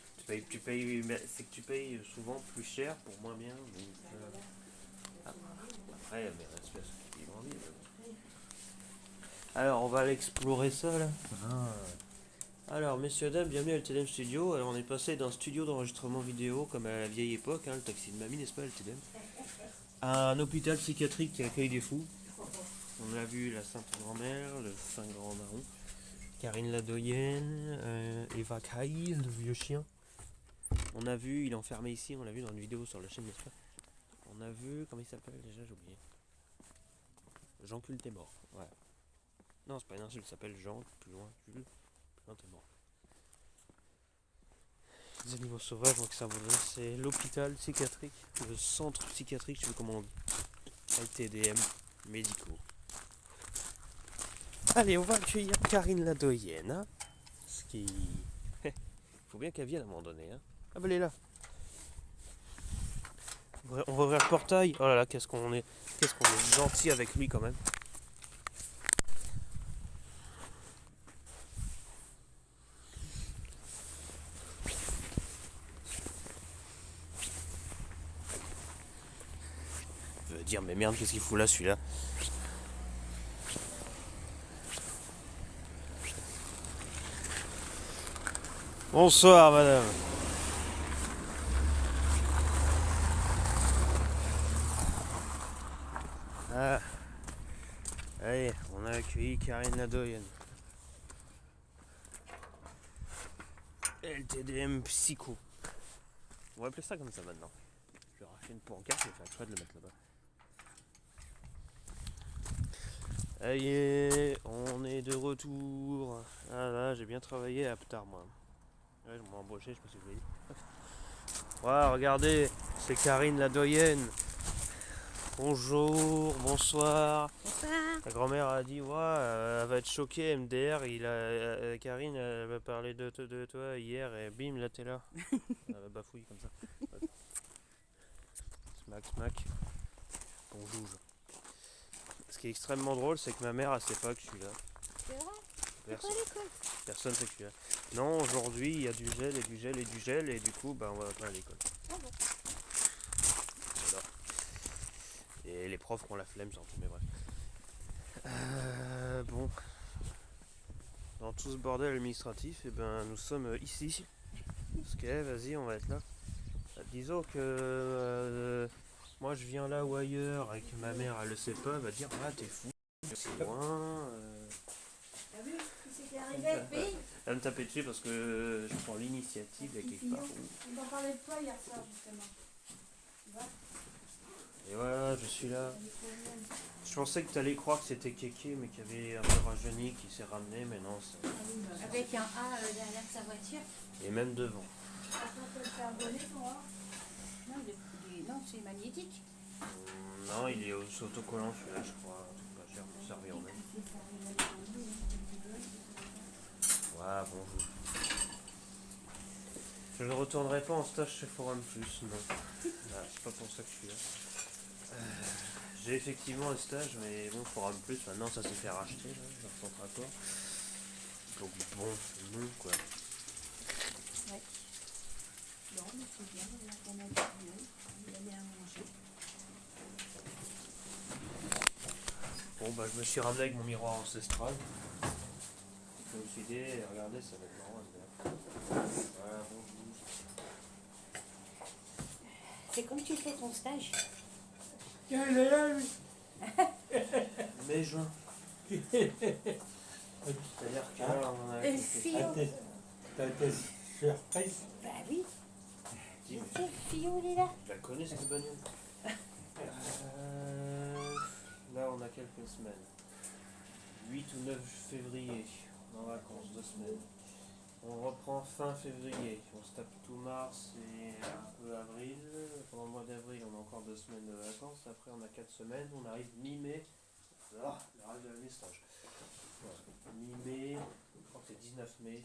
Tu payes, mais c'est que tu payes souvent plus cher pour moins bien. Donc, après, mais respect à ceux qui vivent en ville. Alors, on va aller explorer ça là. Alors, messieurs, dames, bienvenue à LTDM Studio. Alors, on est passé d'un studio d'enregistrement vidéo, comme à la vieille époque, hein, le taxi de mamie, n'est-ce pas, LTDM, à un hôpital psychiatrique qui accueille des fous. On a vu la Sainte Grand-Mère, le Saint Grand Marron, Karine la Doyenne, Eva Caille, le vieux chien. On a vu, il est enfermé ici, on l'a vu dans une vidéo sur la chaîne, n'est-ce pas? On a vu, comment il s'appelle déjà, j'ai oublié. Jean Culte est mort, ouais. Non, c'est pas une insulte, il s'appelle Jean, plus loin, Jules, plus loin t'es mort. Les animaux sauvages, donc ça vaudrait, c'est l'hôpital psychiatrique, le centre psychiatrique, je sais pas comment on dit. LTDM médicaux. Allez, on va accueillir Karine la Doyenne, hein. Ce qui... faut bien qu'elle vienne à un moment donné, hein. Ah bah elle est là. On va ouvrir le portail. Oh là là, qu'est-ce qu'on est gentil avec lui quand même. Je veux dire, mais merde, qu'est-ce qu'il fout là celui-là? Bonsoir madame. Ah. Allez, on a accueilli Karine la Doyenne. LTDM Psycho. On va appeler ça comme ça maintenant. Je vais racheter une pancarte, je vais faire exprès de le mettre là-bas. Allez, on est de retour. Ah là, j'ai bien travaillé à Ptard moi. Ouais, je m'ai embauché, je sais pas si je vous l'ai dit. Ouais, regardez, c'est Karine la Doyenne. Bonjour, bonsoir. Bonsoir. Ta grand-mère a dit, ouais, elle va être choquée, MDR. Karine, elle va parler de toi hier et bim, là t'es là. Elle va bafouiller comme ça. Ouais. Smack, smack. Bonjour. Ce qui est extrêmement drôle, c'est que ma mère, elle sait pas que je suis là. C'est vrai? Personne sait que je suis là. Non, aujourd'hui, il y a du gel et du gel et du gel, et du coup, bah, on va pas à l'école. Ah bon. Voilà. Et les profs ont la flemme surtout, mais bref. Bon. Dans tout ce bordel administratif, et ben, nous sommes ici. Ok, vas-y, on va être là. Disons que moi je viens là ou ailleurs et que ma mère elle le sait pas, elle va dire ah t'es fou, c'est loin. T'as vu qui c'est qui est arrivé? Oui. Elle va me taper dessus parce que je prends l'initiative et quelque part. On en parlait de toi hier soir justement. Tu vois? Et voilà, je celui-là. Je pensais que t'allais croire que c'était Kéké, mais qu'il y avait un peu rajeuni qui s'est ramené, mais non. Avec un A derrière sa voiture. Et même devant. Non, c'est magnétique. Non, il est c'est autocollant celui-là, je crois. Un truc pas cher pour servir en même. Ouais, bonjour. Je ne retournerai pas en stage chez Forum Plus, non. Ah, c'est pas pour ça que je suis là. J'ai effectivement un stage, mais bon, Forum Plus, maintenant ça s'est fait racheter, là, leur centre accord. Donc bon, non, quoi. Ouais. Bon, mais c'est bien, on a il a bien mangé. Bon, bah, je me suis ramené avec mon miroir ancestral. Je me suis dit, regardez, ça va être marrant, voilà, bonjour. C'est comme tu fais ton stage. Mai, juin. C'est-à-dire que là, on a. Fillon. T'as été surprise? Bah oui. Dis, C'est Fillon, il est là. je la connais cette bagnole. Là, on a quelques semaines. 8 ou 9 février, on est en vacances, 2 semaines. On reprend fin février, on se tape tout mars et un peu avril. Pendant le mois d'avril, on a encore 2 semaines de vacances. Après, on a 4 semaines, on arrive mi-mai. Ah, le reste de l'année stage. Voilà. Mi-mai, je crois que c'est 19 mai,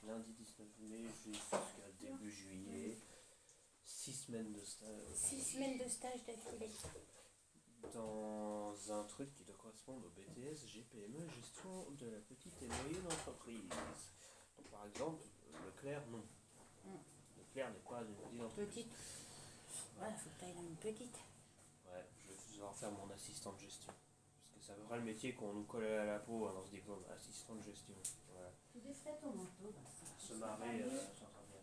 lundi 19 mai jusqu'à début juillet. 6 semaines de stage. 6 semaines de stage d'affilée. Dans un truc qui doit correspondre au BTS GPME, gestion de la petite et moyenne entreprise. Donc, par exemple, Leclerc, non. Leclerc n'est pas une petite entreprise. Petite. Voilà, faut que tu ailles dans une petite. Ouais, je vais devoir faire mon assistant de gestion. Parce que c'est à peu près le métier qu'on nous colle à la peau dans ce diplôme, assistant de gestion. Voilà. Tu défrais ton manteau. Se marrer, ça sera bien.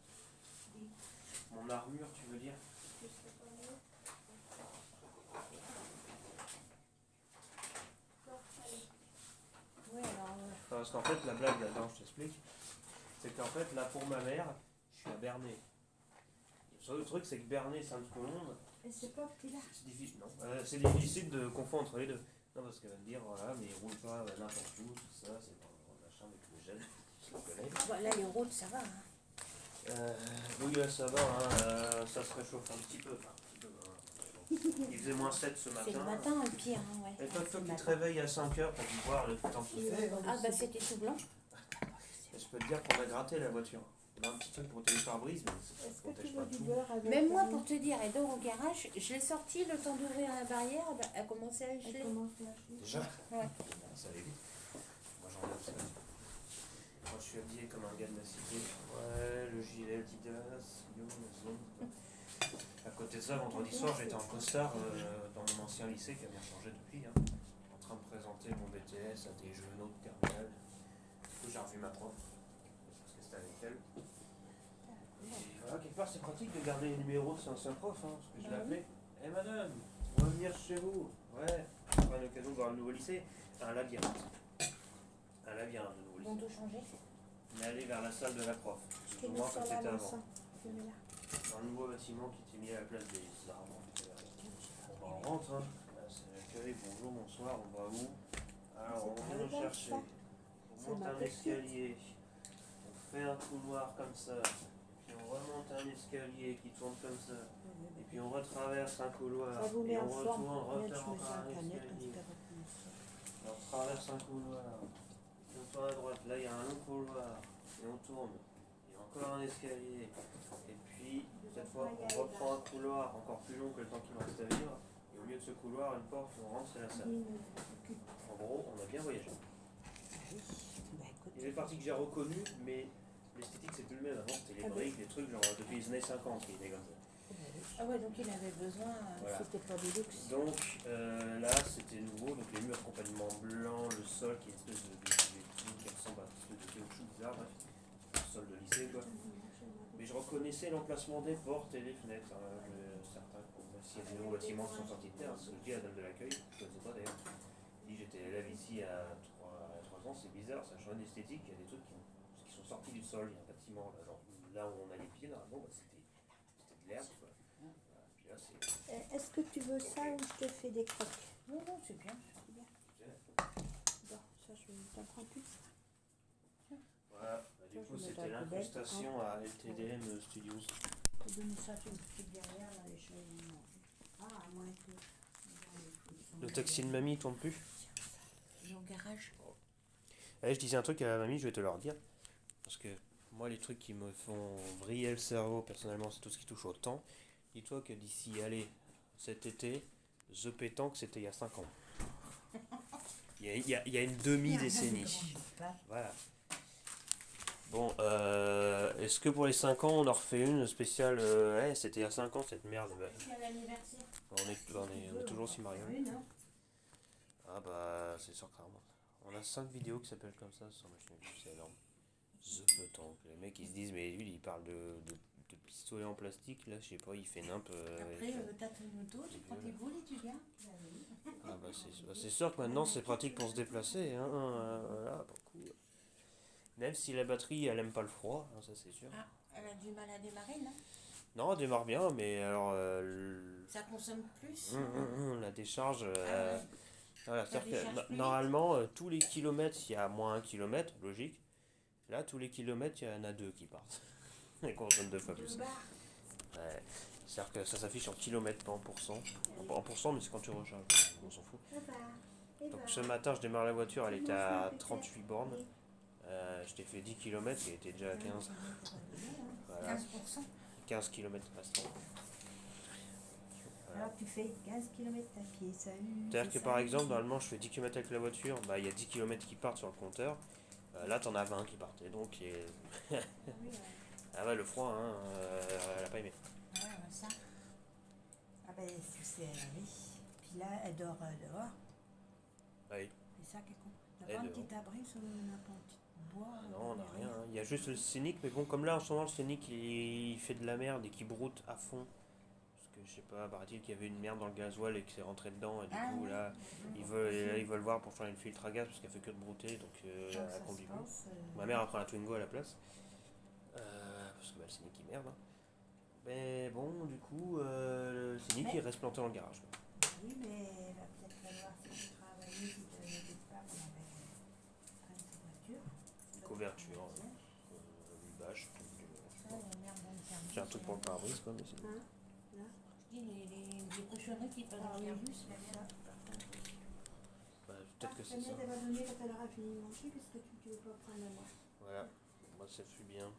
Mon armure, tu veux dire? Ouais, alors. Parce qu'en fait, la blague là-dedans, je t'explique, c'est qu'en fait, là, pour ma mère, je suis à Bernay. Le truc, c'est que Bernay, Sainte-Colombe, Et c'est pas petit là. c'est difficile, non, c'est difficile de confondre entre les deux. Non, parce qu'elle va me dire, voilà, mais il roule pas n'importe où, tout ça, c'est dans le machin avec les jeunes, je le connais. Bon, là, les routes, ça va. Hein. Oui, là, ça va, hein, ça se réchauffe un petit peu. Enfin, un petit peu, hein. Il faisait moins 7 ce matin. C'est le matin, le pire, hein, ouais. Et toi, C'est le qui te matin. réveilles à 5h pour voir le temps qu'il fait, Ah, bah c'était tout blanc. je peux te dire qu'on a gratté la voiture. On a un petit truc pour tes pare-brise, mais ça ne protège pas tout. Même moi, pour te dire, et donc au garage, je l'ai sorti le temps d'ouvrir la barrière, elle a commencé à geler. Déjà Ouais. Ça allait vite. Moi, j'en ai ça. Moi, je suis habillé comme un gars de la cité. Ouais, le gilet Adidas, yo, zone. À côté de ça, vendredi soir, j'étais en costard dans mon ancien lycée qui a bien changé depuis. Hein, en train de présenter mon BTS à des jeunes de terminale. Du coup, j'ai revu ma prof. Parce que c'était avec elle. Et voilà, quelque part, c'est pratique de garder les numéros de ses anciens profs. Hein, parce que je l'ai appelé. Eh madame, on va venir chez vous. Ouais, on aura l'occasion de voir le nouveau lycée. Un labyrinthe. Un labyrinthe de nouveau Ils vont lycée. tout changer. Mais aller vers la salle de la prof. Plus ou moins comme c'était avant. Un nouveau bâtiment qui était mis à la place des arbres. On rentre, hein. Là, c'est l'accueil. Bonjour, bonsoir, on va où? Alors, on vient nous chercher. On monte un escalier. On fait un couloir comme ça. Puis on remonte un escalier qui tourne comme ça. Et puis on retraverse un couloir. Et on retourne, repère encore un escalier. On traverse un couloir. On tourne à droite. Là, il y a un long couloir. Et on tourne. Il y a encore un escalier. Et puis, cette fois, on reprend un couloir encore plus long que le temps qu'il me reste à vivre. Et au milieu de ce couloir, une porte, on rentre, c'est la salle. En gros, on a bien voyagé. Il y a des parties que j'ai reconnues, mais l'esthétique c'est plus le même. Avant, c'était les briques, les trucs genre depuis les années 50 qui étaient comme ça. Ah ouais, donc il avait besoin, Voilà. c'était pas du luxe. Donc là, c'était nouveau. Donc les murs complètement blancs, le sol qui est une espèce de qui ressemble à une espèce de caoutchouc bizarre, bref. Le sol de lycée, quoi. Mais je reconnaissais l'emplacement des portes et des fenêtres. Hein. Certains, s'il y a des nouveaux bâtiments qui sont sortis de terre, c'est ce que je dis à la dame de l'accueil, je ne sais pas d'ailleurs. Je dis j'étais élève ici à 3 ans, c'est bizarre, ça change d'esthétique, il y a des trucs qui sont sortis du sol, il y a un bâtiment là, genre, là où on a les pieds, normalement, bah, c'était de l'herbe. Quoi. Voilà. Puis là, c'est Est-ce que tu veux ça ou je te fais des croques? Non, non, c'est bien. C'est bien. Bon, ça, je t'en prends plus. Voilà, du Ça, coup je vais c'était mettre à la poubelle. l'incrustation à LTDM Studios. Je vais donner ça tout de suite derrière, là, les choses. Ah, à moins que. Le taxi de mamie tombe plus. Ils ont garage. Allez, je disais un truc à mamie, je vais te le redire. Parce que moi, les trucs qui me font vriller le cerveau, personnellement, c'est tout ce qui touche au temps. Dis-toi que d'ici, allez, cet été, The Pétanque, c'était il y a 5 ans. Il y a une demi-décennie. Voilà. Bon, est-ce que pour les 5 ans, on en refait une spéciale c'était il y a 5 ans, cette merde. Bah, C'est à l'anniversaire. on est toujours aussi mariés. Oui, non. Ah bah, c'est sûr que ça remonte. On a 5 vidéos qui s'appellent comme ça sur ma chaîne YouTube, c'est énorme. The Pétanque. Les mecs, ils se disent, mais lui, il parle de pistolet en plastique, là, je sais pas, il fait nimp. Après, t'as ton auto, tu prends tes boules et tu viens. Ah bah c'est sûr que maintenant c'est pratique pour se déplacer, hein, voilà, beaucoup. Même si la batterie elle aime pas le froid, hein, ça c'est sûr. Ah, elle a du mal à démarrer, non? Non, elle démarre bien, mais alors Ça consomme plus. la décharge, ouais. voilà, Ça c'est-à-dire décharge que plus normalement tous les kilomètres il y a moins 1 kilomètre, logique. Là tous les kilomètres il y en a 2 qui partent. Et qu'on donne 2 fois plus. Ouais. C'est-à-dire que ça s'affiche en kilomètres, pas en pourcent. En pourcent, mais c'est quand tu recharges, on s'en fout. Donc ce matin, je démarre la voiture, elle était à 38 bornes. Je t'ai fait 10 km, il était déjà à 15. Voilà. 15%. 15 km restants. Voilà. Alors tu fais 15 km à pied, ça. C'est-à-dire que par exemple, normalement, je fais 10 km avec la voiture, bah il y a 10 km qui partent sur le compteur. Là, t'en as 20 qui partent. Et donc, ah ouais, le froid, hein, elle a pas aimé. Ouais, ça. Ah ben, c'est oui. Puis là, elle dort dehors. Oui. C'est ça qui est con. T'as Elle pas un dehors. petit abri sur n'importe petit bois? Non, on n'a rien. Hein. Il y a juste le scénic, mais bon, comme là en ce moment, le scénic il fait de la merde et qu'il broute à fond. Parce que je sais pas, paraît-il qu'il y avait une merde dans le gasoil et que c'est rentré dedans. Et du coup, là, ils veulent voir pour changer le filtre à gaz parce qu'elle fait que de brouter. Donc, elle conduit plus. Ma mère apprend la Twingo à la place. Parce que bah, le scénic il merde. Hein. Mais bon, du coup, le scénic il reste planté dans le garage. Quoi. Oui, mais il va peut-être falloir, si tu travaillais, si tu avais des parts, on avait prendre sa voiture. Couverture, une bâche. Ça, la merde dans le carnet. J'ai un truc pour le pare-brise, quoi, mais c'est. Je dis les cochonneries qui passent dans le carnet, c'est bien. Bah, peut-être que c'est ça. Elle va donner quand elle aura fini de manger, parce que tu ne veux pas prendre la main. Voilà, moi ça fut bien.